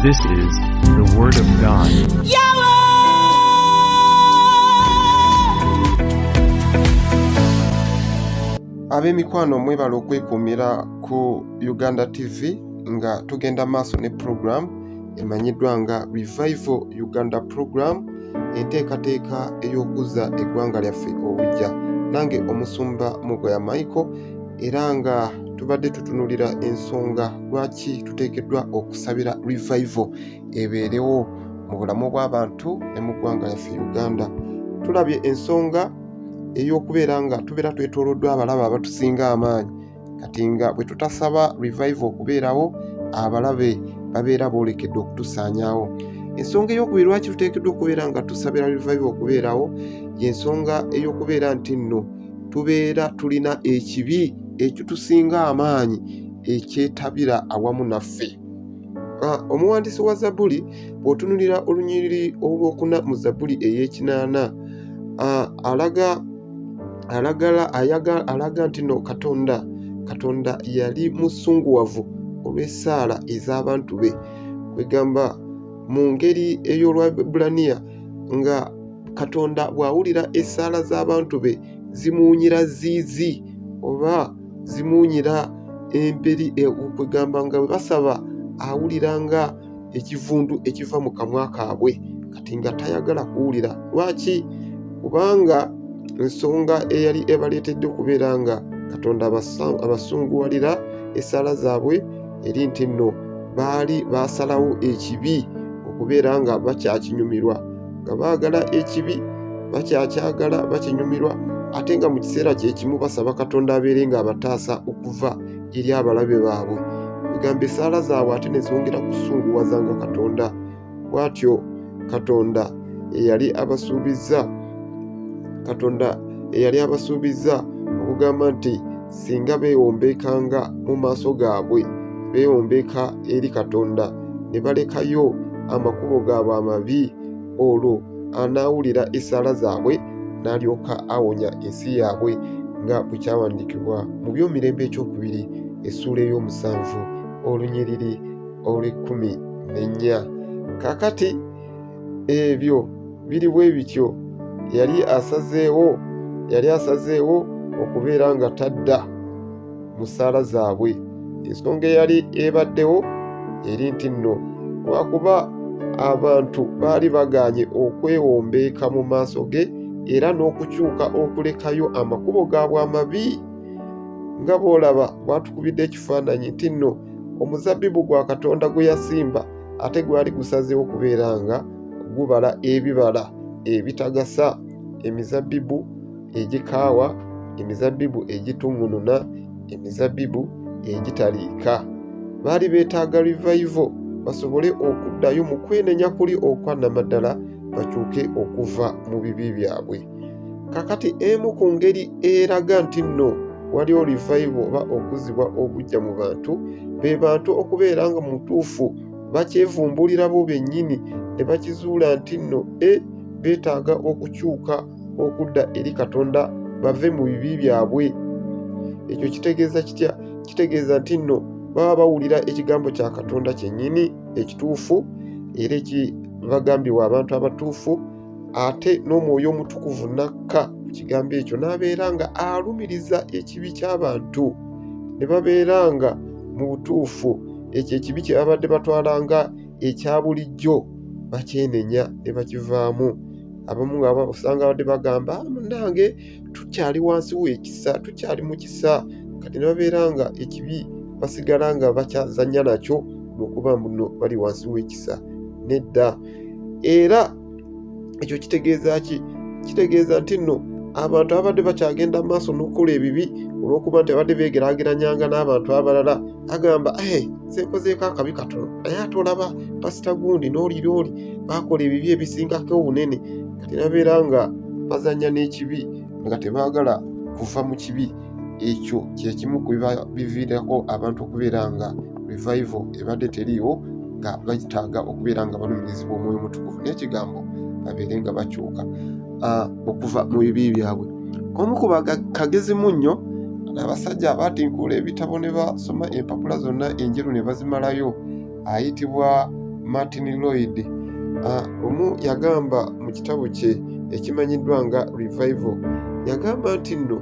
This is the Word of God. Ab'emikwano mwebala okwekuumira ku Uganda TV nga tugenda maaso ne program emanyiddwa nga Revival Uganda program, enteekateeka ey'okuzza eggwanga lyaffe obujja. Nange omusumba Mugoya Michael, era nga tubadde tutunulira ensonga lwaki tuteekeddwa okusabira revival ebeerewo mu bulamu bw'abantu ne mu ggwanga lyaffe Uganda. Tulabye ensonga ey'okubeera nga tubeera twetooloddwa abalabe abatusinga amaanyi, kati nga bwe tutasaba revival okubeerawo, abalabe babeera boolekedde okutusaanyaawo. Ensonga ey'okubiri lwaki tuteekeddwa okubeera nga tusabira revival okubeerawo y'ensonga ey'okubeera nti nno tubeera tulina ekibi ekitusinga amaanyi ekyetabira awamu naffe. Omuwandiisi wa Zabbuli bw'otunulira olunyiriri olwokuna mu Zabbuli ey'ekinaana, alaga nti no Katonda yali musunguwavu olw'essaala ez'abantu be, kwegamba mu ngeri ey'Olwebbulaniya nga Katonda bw'awulira essaala z'abantu be zimuwunyira ziizi oba zimuwunyira emberi, kwegamba nga bwe basaba awulira nga ekivundu ekiva mu kamwa kaabwe, kati nga tayagala kuwulira. Lwaki? Kubanga ensonga eyali ebaleetedde okubeera nga Katonda abasunguwalira essaala zaabwe eri nti nno baali baasalawo ekibi okubeera nga bakyakinyumirwa, nga baagala ekibi bakyakyagala bakinyumirwa, ate nga mu kiseera kyekimu basaba Katonda abeere nga abataasa okuva eri abalabe baabwe. Egamba essaala zaabwe ate ne zongera kusunguwazanga Katonda. Bw'atyo Katonda eyali abasuubizza okugamba nti singa beewombeekanga mu maaso gaabwe, beewombeeka eri Katonda ne balekayo amakubo gaabwe amabi, olwo anaawulira essaala zaabwe n'alyoka awonya ensi yaabwe, nga bwe kyawandiikibwa mu by'omirembe ekyokubiri essuula ey'omusanvu olunyiriri olw'14. Kaakati ebyo biri bwe bityo, yali asazeewo okubeera nga tadda mu ssaala zaabwe. Ensonga eyali ebaddewo eri nti nno lwakuba abantu baali bagaanye okwewombeeka mu maaso ge era n'okukyuka okulekayo amakubo gaabwe amabi. Nga bw'olaba bwatukubidde ekifaananyi nti nno omuzabbibu gwa Katonda gwe yasimba ate gwali gusazeewo okubeera nga gubala ebibala ebitagasa, emizabbibu egikaawa, emizabbibu egituŋŋununa, emizabbibu egitaliika. Baali beetaaga revival basobole okuddayo mu kwenenya kuli okwannamaddala, bakyuke okuva mu bibi byabwe. Kakati emu ku ngeri eraga nti nno waliwo revival oba okuzzibwa obujja mu bantu, be bantu okubeera nga mu mutuufu bakyevumbulira bo bennyini ne bakizuula nti nno beetaaga okukyuka okudda eri Katonda bave mu bibi byabwe. Ekyo kitegeeza kitya? Kitegeeza nti nno baba bawulira ekigambo kya Katonda kyennyini ekituufu era ekibagambibwa abantu abatuufu, ate n'Omwoyo Omutukuvu nakka ku kigambo ekyo n'abeera nga alumiriza ekibi ky'abantu, ne babeera nga mu butuufu ekyo ekibi kye babadde batwalanga ekya bulijjo bakyenenya ne bakivaamu. Abamu nga basanga badde bagamba munnange tukyali wansi w'ekisa, tukyali mu kisa, kati ne babeera nga ekibi basigala nga bakyazannya nakyo lw'okuba muno bali wansi w'ekisa. Nedda. Era ekyo kitegeeza ki? Kitegeeza nti nno abantu abadde bakyagenda mu maaso n'okukola ebibi olw'okuba nti abadde beegeraageranyanga n'abantu abalala, agamba nze nkozeeko akabi katono, naye ate olaba pasita gundi n'oli baakola ebibi ebisingako obunene, kati nabeera nga bazannya n'ekibi nga tebaagala kuva mu kibi. Ekyo kyekimu ku biviirako abantu okubeera nga revival ebadde teriiwo, nga bataaga okubeera nga balumirizibwa Omwoyo Omutukuvu n'ekigambo babeere nga bakyuka okuva mu bibi byabwe. Omu ku kagezi munnyo abasajja abaatinkuula ebitabo ne basoma empapula zonna enjeru ne bazimalayo ayitibwa Martin Lloyd omu yagamba mu kitabo kye ekimanyiddwa nga Revival, yagamba nti nno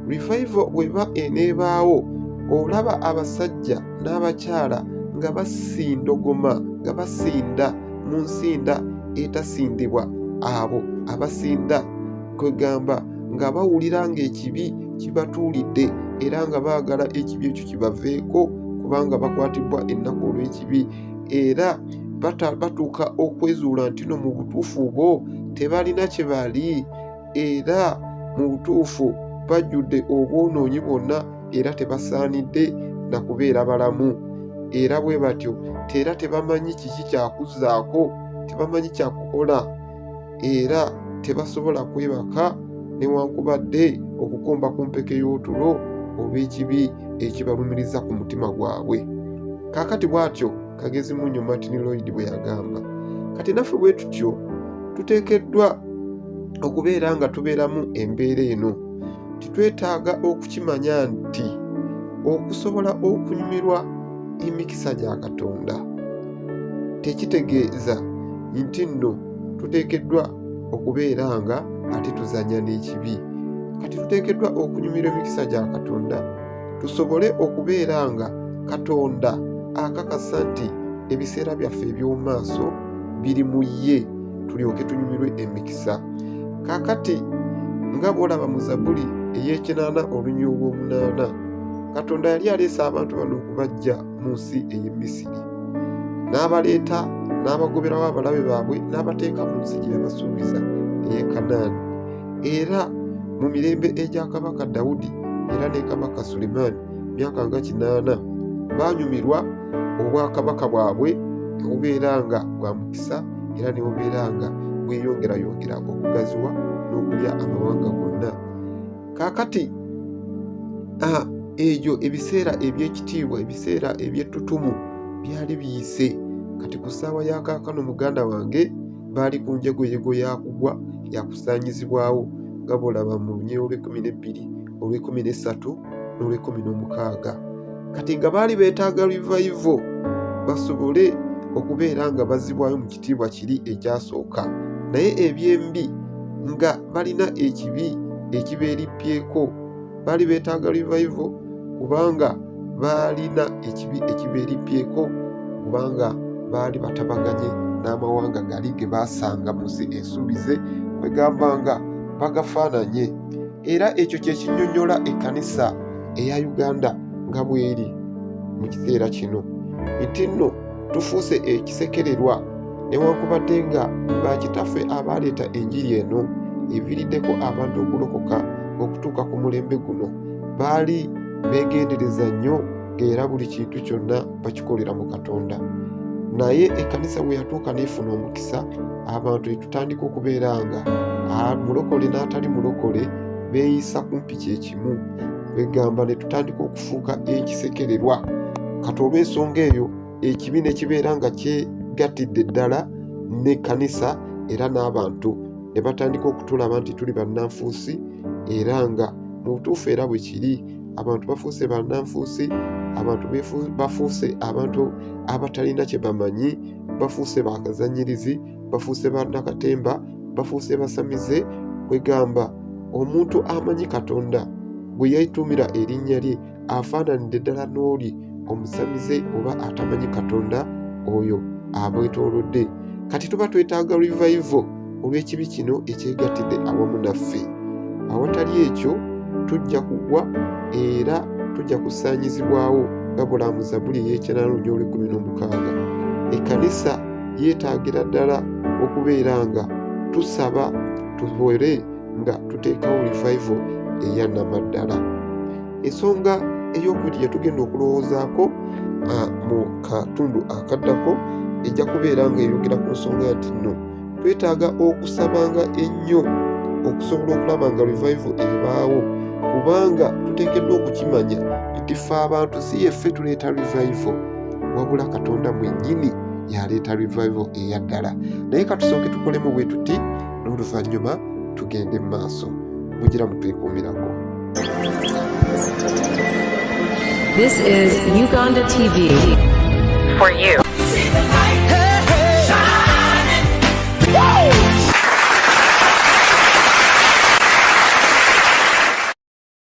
revival bweba eneebaawo olaba abasajja n'abakyala nga basindogoma nga basinda mu nsinda etasindibwa, abo abasinda kwegamba nga bawulira ng'ekibi kibatuulidde era nga baagala ekibi ekyo kibaveeko kubanga bakwatibbwa ennaku olw'ekibi, era batuuka okwezuula nti no mu butuufu bwo tebalina kye bali era mu butuufu bajjudde obwonoonyi bwonna era tebasaanidde na kubeera balamu, era bwe batyo era tebamanyi kiki kyakuzzaako, tebamanyi kyakukola era tebasobola kwebaka newankubadde okukomba ku mpeke y'otulo olw'ekibi ekibalumiriza ku mutima gwabwe. Kaakati bw'atyo Kagezi Munnyo Martin Lloyd bwe yagamba. Kati naffe bwe tutyo tuteekeddwa okubeera nga tubeeramu embeera eno. Titwetaaga okukimanya nti okusobola okunyumirwa emikisa gya Katonda tekitegeeza nti nno tuteekeddwa okubeera nga ate tuzanya n'ekibi. Kati tuteekeddwa okunyumirwa emikisa gya Katonda tusobole okubeera nga Katonda akakasa nti ebiseera byaffe eby'omu maaso biri mu ye, tulyoke tunyumirwe emikisa. Kaakati nga bw'olaba mu Zabbuli ey'ekinaana olunya olw'omunaana, Katonda yali aleese abantu bano okubaggya mu nsi ey'e Misiri, n'abaleeta n'abagoberawo abalabe baabwe n'abateeka mu nsi gye yabasuubiza ey'e Kanaani. Era mu mirembe egya kabaka Dawudi era ne kabaka Sulemaani myaka nga 8 baanyumirwa obwakabaka bwabwe obubeera nga bwa mukisa era ne bubeera nga bweyongerayongera okugaziwa n'okulya amawanga gonna. Kaakati egyo ebiseera eby'ekitiibwa, ebiseera eby'ettutumu byali biyise. Kati ku ssaawa ya kaakano muganda wange baali ku njegoyego yakugwa yakusaanyizibwawo nga bw'olaba mu Lunya olw'12, olw'13 n'olw'16. Kati nga baali beetaaga revival basobole okubeera nga bazzibwayo mu kitiibwa kiri ekyasooka, naye ebyembi nga balina ekibi ekibeerippyeko. Baali beetaaga revival kubanga baalina ekibi ekibeerippyeko, kubanga baali batabaganye n'amawanga gali ge baasanga mu nsi ensuubize kwegamba nga bagafaananye. Era ekyo kye kinnyonnyola ekkanisa eya Uganda nga bw'eri mu kiseera kino nti nno tufuuse ekisekererwa newankubadde nga bakitaffe abaleeta enjiri eno eviiriddeko abantu okulokoka okutuuka ku mulembe guno baali beegendereza nnyo era buli kintu kyonna bakikolera mu Katonda. Naye ekkanisa bwe yatuuka n'efuna omukisa, abantu etutandika okubeera nga mulokole n'atali mulokole beeyisa kumpi kyekimu, kwegamba ne tutandika okufuuka ekisekererwa. Kati olw'ensonga eyo ekibi ne kibeera nga kyegattidde ddala n'ekkanisa era n'abantu ne batandika okutulaba nti tuli bannanfuusi, era nga mu butuufu era bwe kiri abantu bafuuse bannanfuusi, abantu bafuuse abantu abatalina kye bamanyi, bafuuse bakazanyirizi, bafuuse bannakatemba, bafuuse basamize. Kwegamba omuntu amanyi Katonda bwe yeetuumira erinnya lye afaananidde ddala n'oli omusamize oba atamanyi Katonda oyo abwetoolodde. Kati tuba twetaaga revival olw'ekibi kino ekyegattidde awamu naffe. Awatali ekyo tujja kugwa era tujja kusaanyizibwawo nga bw'olaba mu Zabbuli ey'ekinaana olunya olw'16. Ekkanisa yeetaagira ddala okubeera nga tusaba tubeere nga tuteekawo revival eya nnamaddala. Ensonga ey'okubiri gye tugenda okulowoozaako mu katundu akaddako ejja kubeera nga eyogera ku nsonga nti nno twetaaga okusabanga ennyo okusobola okulaba nga revival ebaawo, kubanga tuteekeddwa okukimanya nti ffe abantu si yeffe tuleeta revival, wabula Katonda mwennyini yaleeta revival eya ddala. Naye katusooke tukolemu bwe tuti n'oluvannyuma tugende mu maaso. Mugira mutwekuumirako. This is Uganda TV for you.